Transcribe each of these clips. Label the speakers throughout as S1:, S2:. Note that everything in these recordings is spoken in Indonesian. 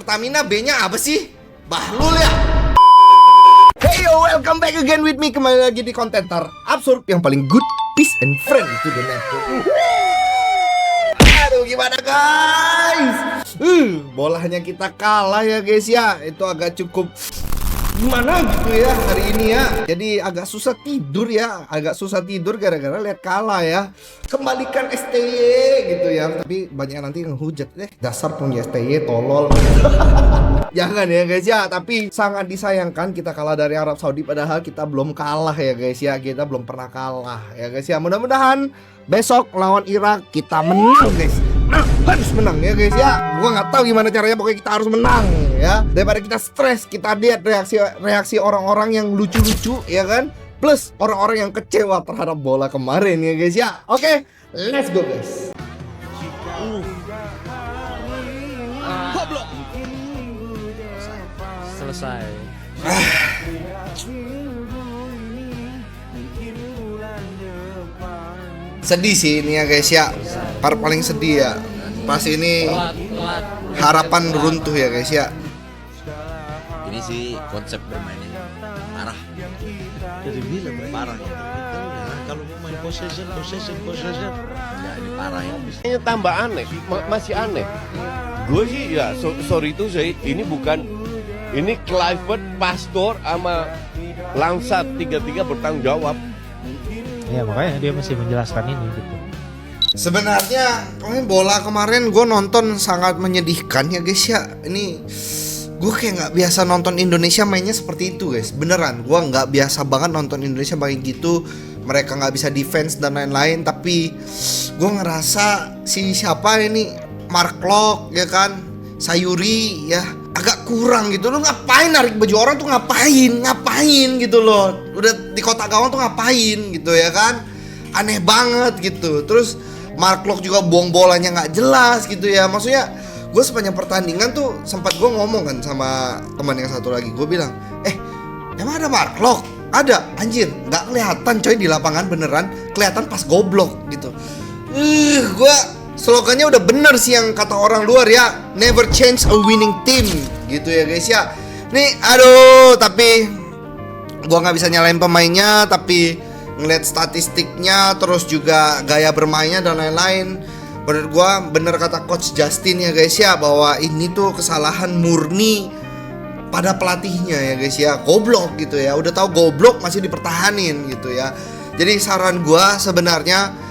S1: Pertamina B-nya apa sih? Bahlul ya? Hey yo, welcome back again with me. Kembali lagi di konten terabsurd yang paling good, peace and friend itu the network. Aduh, gimana guys? Bolanya kita kalah ya guys ya. Itu agak cukup gimana gitu ya hari ini ya. Jadi agak susah tidur ya. Agak susah tidur gara-gara lihat kalah ya. Kembalikan STY gitu ya. Tapi banyak nanti ngehujat dasar punya STY tolol. Jangan ya guys ya. Tapi sangat disayangkan kita kalah dari Arab Saudi. Padahal kita belum kalah ya guys ya. Kita belum pernah kalah ya guys ya. Mudah-mudahan besok lawan Irak kita menang guys. Harus menang ya guys ya. Gua nggak tahu gimana caranya, pokoknya kita harus menang ya. Daripada kita stres, kita lihat reaksi orang-orang yang lucu-lucu ya kan. Plus orang-orang yang kecewa terhadap bola kemarin ya guys ya. Oke, let's go guys.
S2: Goblok. Selesai.
S1: Sedih sih ini ya guys ya. Part paling sedih ya. Pas ini harapan runtuh ya guys ya.
S3: Ini sih konsep bermainnya parah.
S2: Jadi bilang
S3: Parah ya. Kalau mau main possession. Ya ini parah ya.
S4: Ini tambah aneh, masih aneh. Gue sih ya, sorry itu saya ini bukan, ini Clifford, Pastor sama Langsat tiga-tiga bertanggung jawab.
S2: ya makanya dia masih menjelaskan ini gitu.
S1: Sebenarnya bola kemarin gue nonton sangat menyedihkan ya guys ya. Ini gue kayak nggak biasa nonton Indonesia mainnya seperti itu guys. Beneran gue nggak biasa banget nonton Indonesia main gitu. Mereka nggak bisa defense dan lain-lain. Tapi gue ngerasa si siapa ini Mark Locke ya kan, Sayuri ya agak kurang gitu. Lo ngapain narik baju orang tuh ngapain gitu loh. Udah di kotak gawang tuh ngapain gitu ya kan. Aneh banget gitu. Terus Mark Locke juga buang bolanya nggak jelas gitu ya. Maksudnya gue sepanjang pertandingan tuh sempat gue ngomong kan sama teman yang satu lagi. Gue bilang, emang ada Mark Locke? Ada, anjir, nggak kelihatan coy di lapangan beneran. Kelihatan pas goblok gitu. Gue slogannya udah bener sih yang kata orang luar ya, never change a winning team gitu ya guys ya. Nih, aduh, tapi gue nggak bisa nyalain pemainnya, tapi ngeliat statistiknya terus juga gaya bermainnya dan lain-lain. Menurut gua bener kata coach Justin ya guys ya, bahwa ini tuh kesalahan murni pada pelatihnya ya guys ya. Goblok gitu ya, udah tahu goblok masih dipertahanin gitu ya. Jadi saran gua sebenarnya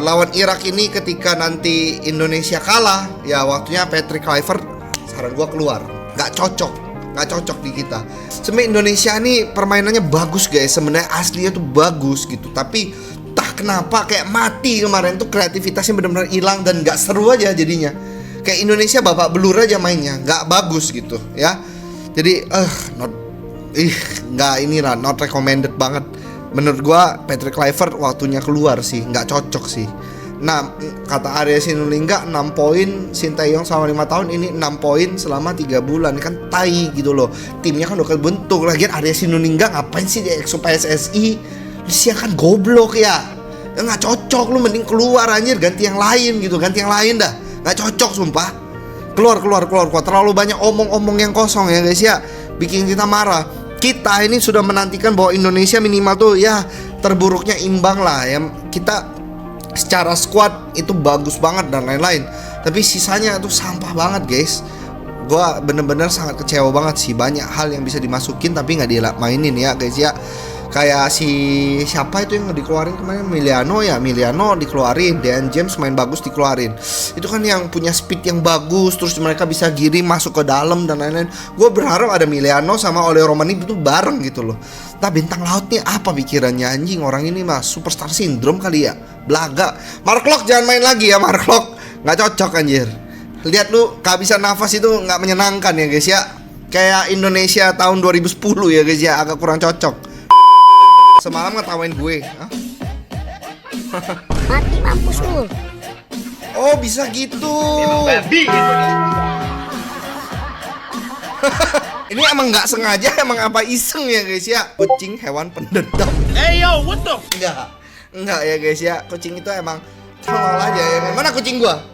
S1: lawan Irak ini ketika nanti Indonesia kalah ya, waktunya Patrick Kluivert saran gua keluar. Gak cocok di kita. Sebenarnya Indonesia nih permainannya bagus guys, sebenarnya aslinya tuh bagus gitu. Tapi entah kenapa kayak mati kemarin tuh, kreativitasnya benar-benar hilang dan nggak seru aja jadinya. Kayak Indonesia babak belur aja mainnya, nggak bagus gitu ya. Jadi not recommended banget. Menurut gua Patrick Kluivert waktunya keluar sih, nggak cocok sih. Nah, kata Arya Sinulinga 6 poin, Sintayong selama 5 tahun, ini 6 poin selama 3 bulan. Kan tai gitu loh. Timnya kan udah kebentuk. Lagian Arya Sinulinga ngapain sih di EXO PSSI? Dia kan goblok ya. Nggak cocok, lu mending keluar anjir, ganti yang lain gitu. Ganti yang lain dah. Nggak cocok sumpah. Keluar. Terlalu banyak omong-omong yang kosong ya guys ya. Bikin kita marah. Kita ini sudah menantikan bahwa Indonesia minimal tuh ya terburuknya imbang lah ya. Kita secara squad itu bagus banget dan lain-lain, tapi sisanya tuh sampah banget guys. Gua bener-bener sangat kecewa banget sih. Banyak hal yang bisa dimasukin tapi nggak dimainin ya guys ya. Kayak si siapa itu yang dikeluarin kemarin, Miliano dikeluarin, Dan James main bagus dikeluarin. Itu kan yang punya speed yang bagus, terus mereka bisa giring masuk ke dalam dan lain-lain. Gue berharap ada Miliano sama Ole Romani itu bareng gitu loh. Nah, bintang lautnya apa pikirannya anjing, orang ini mah superstar syndrome kali ya. Belaga. Mark Locke jangan main lagi ya, Mark Locke. Nggak cocok anjir. Lihat lu kehabisan nafas itu nggak menyenangkan ya guys ya. Kayak Indonesia tahun 2010 ya guys ya, agak kurang cocok. Semalam ngetawain gue.
S5: Mati mampus lu.
S1: Oh bisa gitu. Ini emang nggak sengaja, emang apa iseng ya guys ya. Kucing hewan pendendam.
S4: Hey yo, what the?
S1: Enggak ya guys ya. Kucing itu emang tolol aja ya. Mana kucing gua?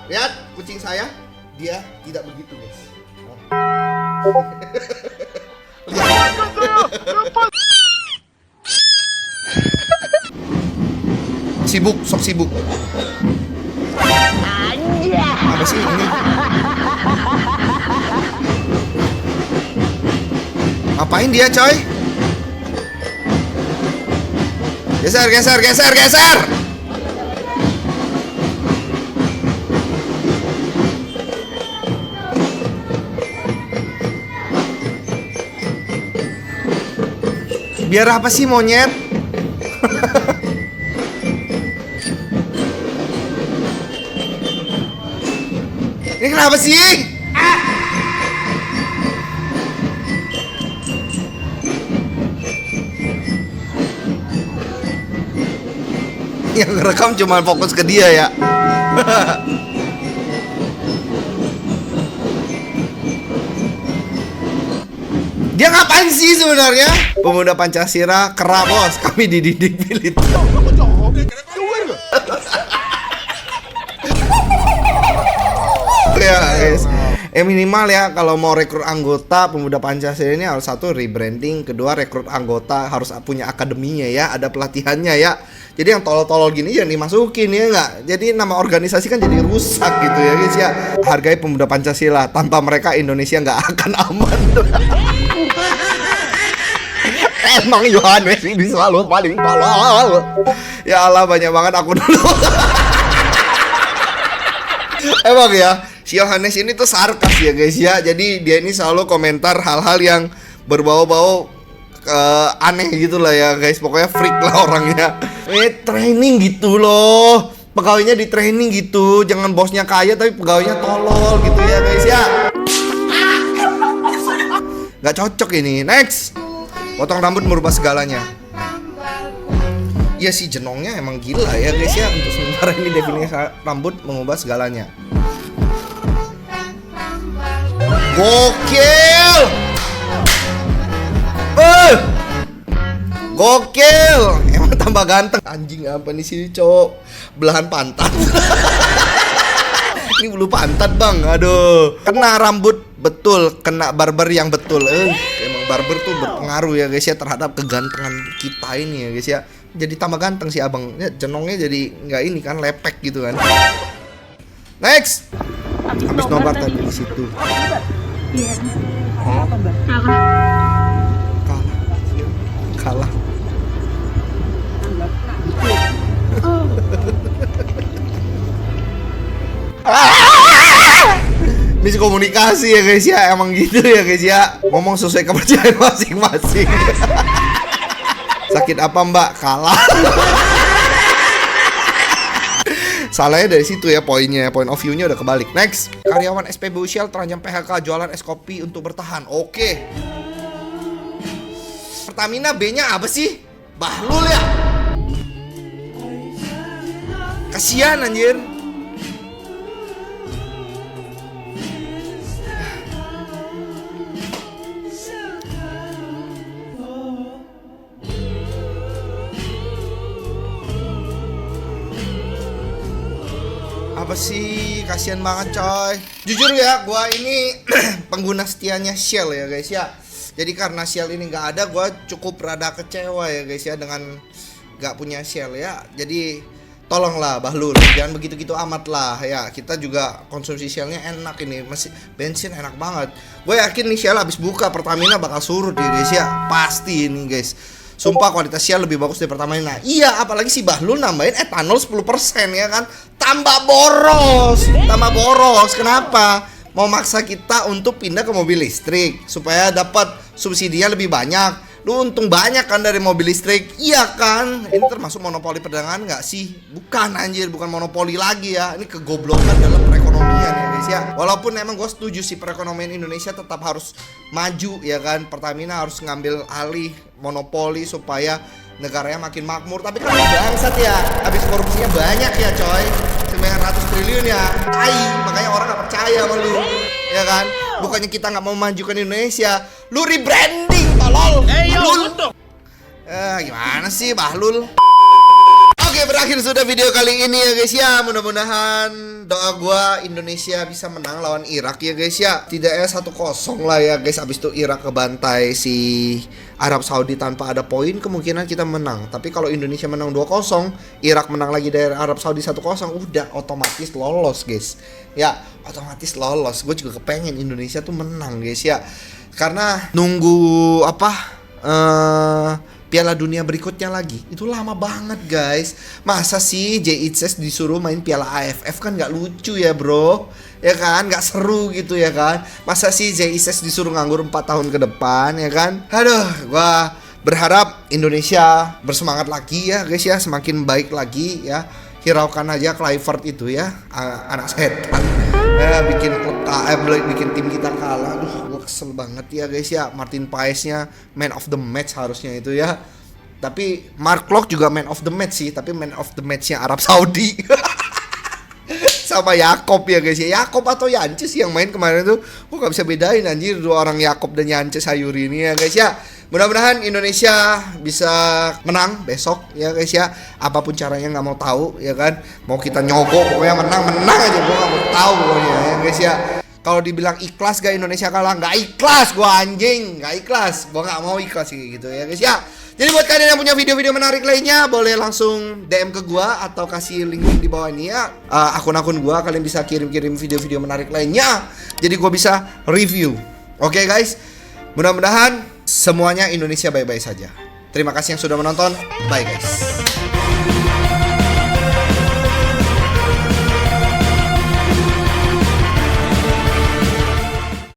S1: Lihat kucing saya, dia tidak begitu guys. Sibuk, sok sibuk. Apa sih ini? Ngapain dia coy? Geser, geser, geser, geser. Biar apa sih monyet? Ini kenapa sih? Yang ngerekam cuma fokus ke dia ya. Dia ngapain sih sebenarnya? Pemuda Pancasila kera bos, kami dididik militer. Ya guys, minimal ya kalau mau rekrut anggota Pemuda Pancasila ini harus satu rebranding, kedua rekrut anggota harus punya akademinya ya, ada pelatihannya ya. Jadi yang tolol-tolol gini jangan dimasukin ya nggak. Jadi nama organisasi kan jadi rusak gitu ya guys ya. Hargai Pemuda Pancasila, tanpa mereka Indonesia nggak akan aman. Emang Yohanes ini selalu paling tolol. Ya Allah, banyak banget aku dulu. Emang ya, si Yohanes ini tuh sarkas ya guys ya. Jadi dia ini selalu komentar hal-hal yang berbau-bau aneh gitu lah ya guys. Pokoknya freak lah orangnya. Training gitu loh. Pegawainya di training gitu. Jangan bosnya kaya tapi pegawainya tolol gitu ya guys ya. Gak cocok ini. Next. Potong rambut merubah segalanya. Iya sih, jenongnya emang gila ya guys ya. Untuk sementara ini definisi rambut mengubah segalanya. Gokil. Gokil. Emang tambah ganteng. Anjing apa nih sih cowok? Belahan pantat. Ini bulu pantat bang. Aduh. Kena rambut betul. Kena barber yang betul. Emang barber tuh berpengaruh ya guys ya terhadap kegantengan kita ini ya guys ya. Jadi tambah ganteng si abang. Ya, jenongnya jadi nggak ini kan, lepek gitu kan. Next. Habis nobar tadi di situ. Kalah. Miskomunikasi ya guys ya, emang gitu ya guys ya. Ngomong sesuai kepercayaan masing-masing. Sakit apa mbak? Kalah. Salahnya dari situ ya poinnya, point of view-nya udah kebalik. Next, karyawan SPBU Shell terancam PHK jualan es kopi untuk bertahan. Oke. Pertamina B-nya apa sih? Bahlul ya? Kasian anjir. Apa sih, kasihan banget coy. Jujur ya, gua ini pengguna setianya Shell ya guys ya. Jadi karena Shell ini nggak ada, gua cukup rada kecewa ya guys ya dengan nggak punya Shell ya. Jadi tolonglah Bahlul, jangan begitu-gitu amat lah ya. Kita juga konsumsi Shellnya enak ini, masih bensin enak banget. Gue yakin nih Shell habis buka Pertamina bakal surut ya guys ya. Pasti ini guys. Sumpah kualitas Shell lebih bagus dari Pertamina. Iya, apalagi si Bahlul nambahin etanol 10% ya kan. Tambah boros. Tambah boros. Kenapa? Mau maksa kita untuk pindah ke mobil listrik supaya dapat subsidinya lebih banyak. Lu untung banyak kan dari mobil listrik. Iya kan? Ini termasuk monopoli perdagangan nggak sih? Bukan anjir, bukan monopoli lagi ya. Ini kegoblokan dalam perekonomian ya guys ya. Walaupun emang gue setuju sih perekonomian Indonesia tetap harus maju ya kan. Pertamina harus ngambil alih monopoli supaya negaranya makin makmur. Tapi kan bangsat ya, habis korupsinya banyak ya coy, 900 triliun ya. Tai, makanya orang gak percaya sama lu ya kan. Bukannya kita gak mau memajukan Indonesia, lu rebranding tolol. Bahlul. Gimana sih Bahlul? Oke Oke, berakhir sudah video kali ini ya guys ya. Mudah-mudahan doa gua Indonesia bisa menang lawan Irak ya guys ya. Tidaknya 1-0 lah ya guys. Abis itu Irak kebantai si Arab Saudi tanpa ada poin, kemungkinan kita menang. Tapi kalau Indonesia menang 2-0, Irak menang lagi dari Arab Saudi 1-0, udah otomatis lolos guys. Ya, otomatis lolos. Gue juga kepengen Indonesia tuh menang guys ya. Karena nunggu Piala Dunia berikutnya lagi itu lama banget guys. Masa sih JICS disuruh main Piala AFF, kan nggak lucu ya bro, ya kan, nggak seru gitu ya kan. Masa sih JICS disuruh nganggur 4 tahun ke depan ya kan. Aduh, gua berharap Indonesia bersemangat lagi ya guys ya, semakin baik lagi ya. Hiraukan aja Kluivert itu ya, anak setan ya, bikin bikin tim kita kalah. Aduh, gue kesel banget ya guys ya. Martin Paesnya man of the match harusnya itu ya. Tapi Mark Klok juga man of the match sih, tapi man of the matchnya Arab Saudi. Sama Yakob ya guys ya. Yakob atau Yances yang main kemarin tuh, gue gak bisa bedain anjir dua orang, Yakob dan Yances Sayuri ini ya guys ya. Mudah-mudahan Indonesia bisa menang besok ya guys ya. Apapun caranya nggak mau tahu ya kan. Mau kita nyogok pokoknya menang aja, gue nggak mau tahu pokoknya ya guys ya. Kalau dibilang ikhlas gak Indonesia kalah, nggak ikhlas gue anjing, nggak ikhlas. Gue nggak mau ikhlas gitu ya guys ya. Jadi buat kalian yang punya video-video menarik lainnya, boleh langsung DM ke gua atau kasih link di bawah ini ya. Akun-akun gua, kalian bisa kirim-kirim video-video menarik lainnya. Jadi gua bisa review. Oke guys, mudah-mudahan semuanya Indonesia baik-baik saja. Terima kasih yang sudah menonton. Bye guys.